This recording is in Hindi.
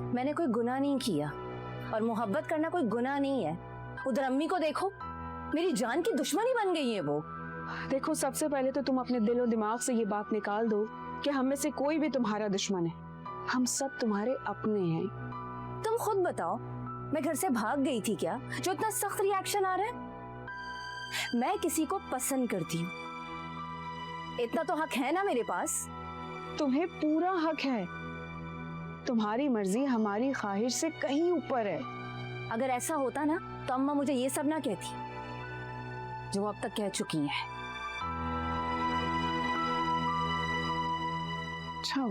मैंने कोई गुनाह नहीं किया और मोहब्बत करना कोई गुनाह नहीं है। उधर अम्मी को देखो, मेरी जान की दुश्मनी बन गई है वो। देखो, सबसे पहले तो तुम अपने दिल और दिमाग से ये बात निकाल दो कि हम में से कोई भी तुम्हारा दुश्मन है। हम सब तुम्हारे अपने हैं। तुम खुद बताओ, मैं घर से भाग गई थी क्या जो इतना सख्त रिएक्शन आ रहा है? मैं किसी को पसंद करती हूँ, इतना तो हक है ना मेरे पास। तुम्हें पूरा हक है। तुम्हारी मर्जी हमारी ख्वाहिश से कहीं ऊपर है। अगर ऐसा होता ना तो अम्मा मुझे ये सब ना कहती जो अब तक कह चुकी हैं। अच्छा,